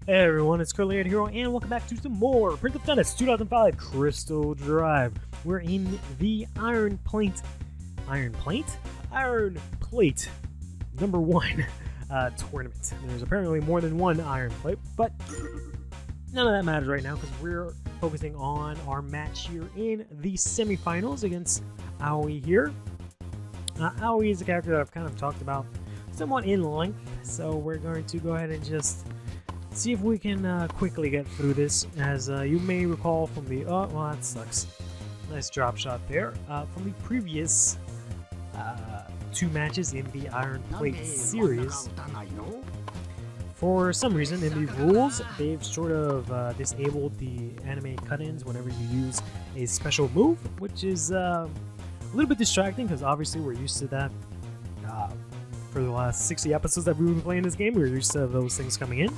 Hey everyone, it's CurlyHairedHero, and welcome back to some more Prince of Tennis 2005 Crystal Drive. We're in the Iron Plate number 1 tournament. There's apparently more than one Iron Plate, but none of that matters right now because we're focusing on our match here in the semifinals against Aoi here. Aoi is a character that I've kind of talked about somewhat in length, so we're going to go ahead and just see if we can quickly get through this. As you may recall from the well, that sucks. Nice drop shot there. From the previous 2 matches in the Iron Plate series, for some reason in the rules they've sort of disabled the anime cut-ins whenever you use a special move, which is a little bit distracting because obviously we're used to that. For the last 60 episodes that we've been playing this game, we were used to those things coming in.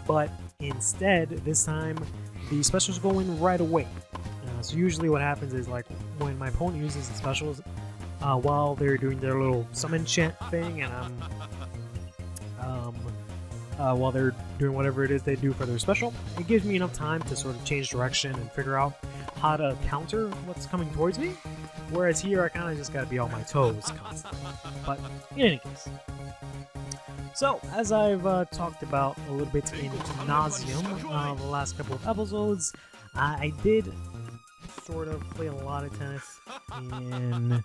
But instead, this time, the specials go in right away. So usually what happens is, like, when my opponent uses the specials, while they're doing their little summon chant thing, and while they're doing whatever it is they do for their special, it gives me enough time to sort of change direction and figure out how to counter what's coming towards me. Whereas here, I kind of just gotta be on my toes constantly. But in any case. So, as I've talked about a little bit in nauseum the last couple of episodes, I did sort of play a lot of tennis in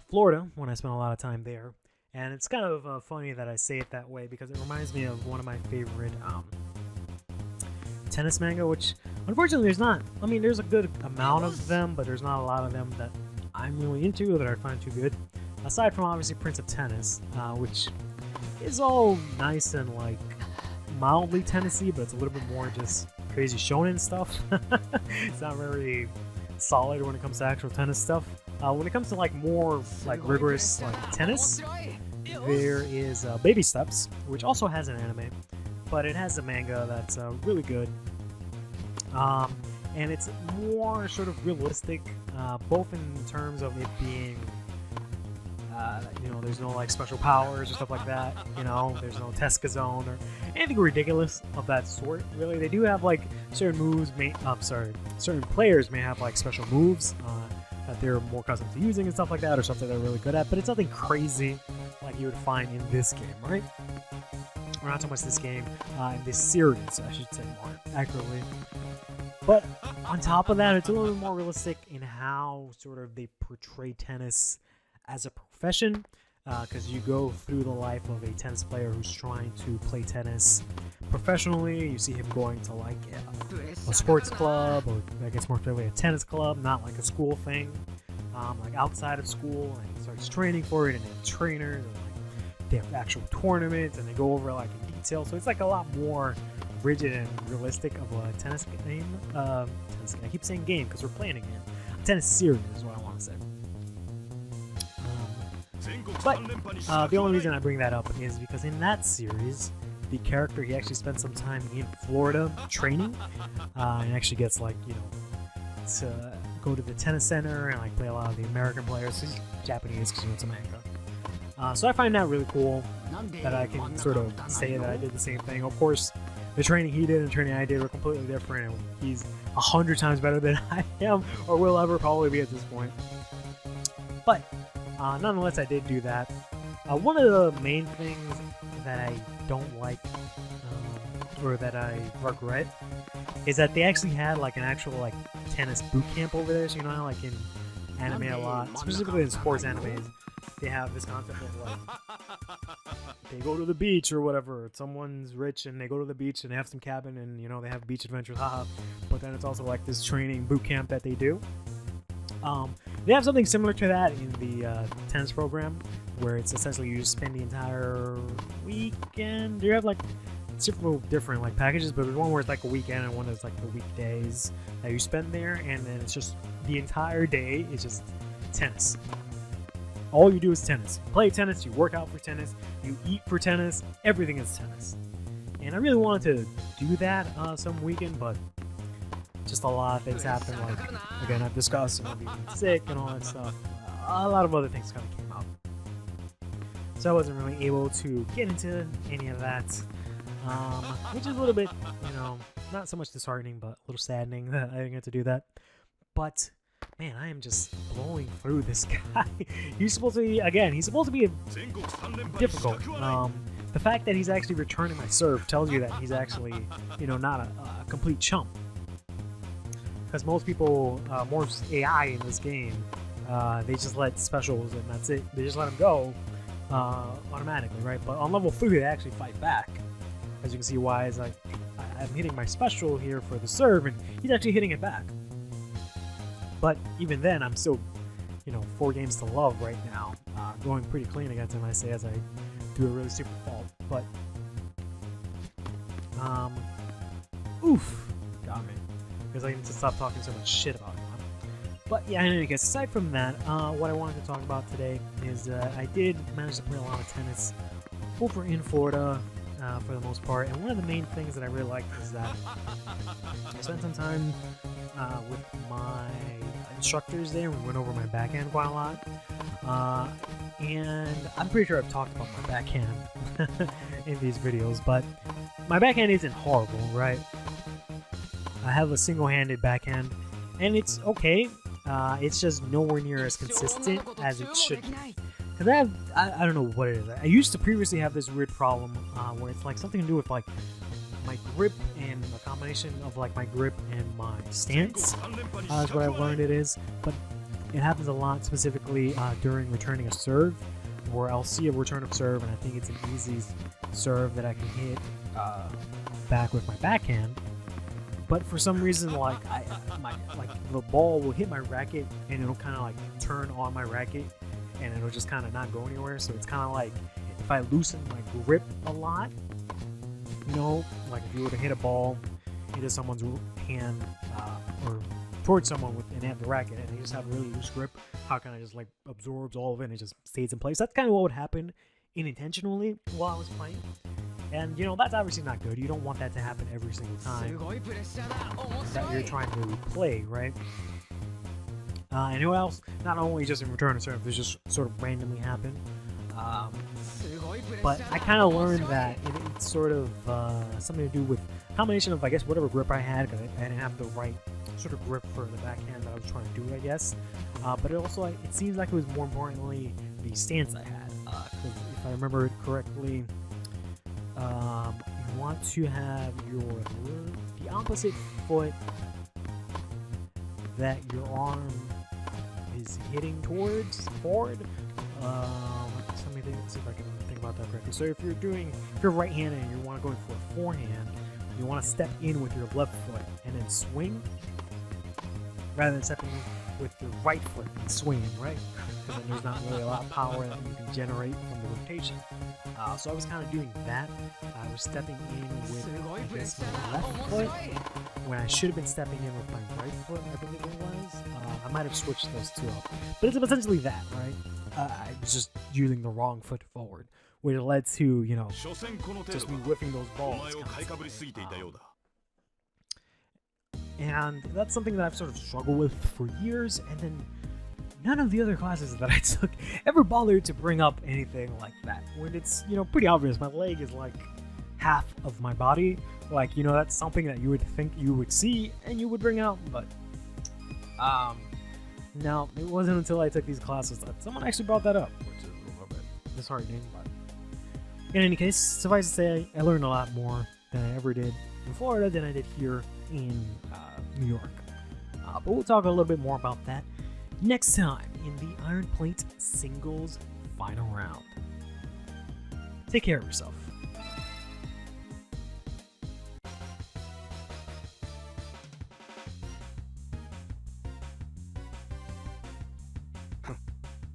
Florida when I spent a lot of time there. And it's kind of funny that I say it that way because it reminds me of one of my favorite tennis manga, which unfortunately there's not. I mean, there's a good amount of them, but there's not a lot of them that I'm really into, that I find too good. Aside from obviously Prince of Tennis, which is all nice and like mildly tennis-y, but it's a little bit more just crazy shonen stuff. It's not very solid when it comes to actual tennis stuff. When it comes to like more like rigorous like tennis, there is Baby Steps, which also has an anime, but it has a manga that's really good. And it's more sort of realistic, both in terms of it being there's no like special powers or stuff like that. There's no Teska Zone or anything ridiculous of that sort. Really, they do have like certain moves. Certain players may have like special moves that they're more accustomed to using and stuff like that, or something they're really good at. But it's nothing crazy like you would find in this game, right? Or not so much this game, in this series, I should say more accurately. But on top of that, it's a little bit more realistic in how sort of they portray tennis as a profession, because you go through the life of a tennis player who's trying to play tennis professionally. You see him going to like a sports club, or I guess more specifically a tennis club, not like a school thing, like outside of school, and he starts training for it, and they have trainers, and like they have actual tournaments, and they go over like in detail. So it's like a lot more rigid and realistic of a tennis game. I keep saying game because we're playing a game. A tennis series is what I want to say. But the only reason I bring that up is because in that series, the character, he actually spent some time in Florida training, and actually gets like, to go to the tennis center and like play a lot of the American players. He's Japanese because it's a manga. So I find that really cool that I can sort of say that I did the same thing. Of course, the training he did and the training I did were completely different, and he's 100 times better than I am, or will ever probably be at this point. But nonetheless, I did do that. One of the main things that I don't like, or that I regret, is that they actually had like an actual like tennis boot camp over there. So you know how like in anime a lot, specifically in sports animes, they have this concept of like they go to the beach or whatever. Someone's rich and they go to the beach and they have some cabin and they have beach adventures, haha. But then it's also like this training boot camp that they do. They have something similar to that in the tennis program, where it's essentially you just spend the entire weekend. You have like several different like packages, but there's one where it's like a weekend and one that's like the weekdays that you spend there, and then it's just the entire day is just tennis. All you do is tennis. You play tennis, you work out for tennis, you eat for tennis, everything is tennis. And I really wanted to do that some weekend, but just a lot of things happened, like, again, I've discussed, being sick and all that stuff. A lot of other things kind of came up. So I wasn't really able to get into any of that. which is a little bit, not so much disheartening, but a little saddening that I didn't get to do that. But man, I am just blowing through this guy. He's supposed to be, again, he's supposed to be difficult. The fact that he's actually returning my serve tells you that he's actually, not a complete chump. Because most people, more AI in this game, they just let specials and that's it. They just let them go automatically, right? But on level 3, they actually fight back. As you can see, why is I'm hitting my special here for the serve, and he's actually hitting it back. But even then, I'm still, 4 games to love right now, going pretty clean against him. I say as I do a really stupid fault, but oof, got me. Because I need to stop talking so much shit about him. But yeah, in any case, aside from that, what I wanted to talk about today is I did manage to play a lot of tennis over in Florida for the most part. And one of the main things that I really liked is that I spent some time with my instructors there. We went over my backhand quite a lot. And I'm pretty sure I've talked about my backhand in these videos, but my backhand isn't horrible, right? I have a single-handed backhand, and it's okay. It's just nowhere near as consistent as it should be. Because I don't know what it is. I used to previously have this weird problem where it's like something to do with like my grip and a combination of like my grip and my stance. Is what I've learned it is. But it happens a lot, specifically during returning a serve, where I'll see a return of serve, and I think it's an easy serve that I can hit back with my backhand. But for some reason, like the ball will hit my racket, and it'll kind of like turn on my racket, and it'll just kind of not go anywhere. So it's kind of like if I loosen my grip a lot, like if you were to hit a ball into someone's hand or towards someone and they have the racket and they just have a really loose grip, how kind of just like absorbs all of it and it just stays in place. That's kind of what would happen unintentionally while I was playing. And, that's obviously not good. You don't want that to happen every single time that you're trying to play, right? And who else? Not only just in return of serve, this just sort of randomly happen. But I kind of learned that it's sort of something to do with a combination of, I guess, whatever grip I had, because I didn't have the right sort of grip for the backhand that I was trying to do, I guess. But it also, it seems like it was more importantly the stance I had. Because if I remember it correctly, you want to have the opposite foot that your arm is hitting towards forward. Let me see if I can think about that correctly. So if you're right-handed and you want to go for a forehand, you want to step in with your left foot and then swing, rather than stepping in with your right foot and swinging, right? Because then there's not really a lot of power that you can generate from the rotation. So I was kind of doing that. I was stepping in with, I guess, my left foot when I should have been stepping in with my right foot, I believe it was. I might have switched those two up. But it's essentially that, right? I was just using the wrong foot forward, which led to, just me whiffing those balls. And that's something that I've sort of struggled with for years, and then none of the other classes that I took ever bothered to bring up anything like that. When it's, pretty obvious, my leg is like half of my body. Like, that's something that you would think you would see and you would bring out, but no, it wasn't until I took these classes that someone actually brought that up, which is a little bit disheartening. But in any case, suffice to say, I learned a lot more than I ever did in Florida than I did here in New York. But we'll talk a little bit more about that next time in the Iron Plate Singles Final Round. Take care of yourself.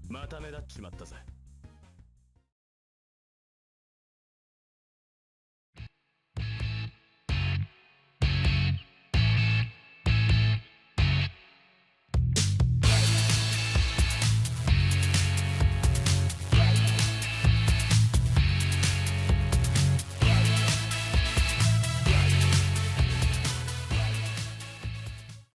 また目立っちまったぜ。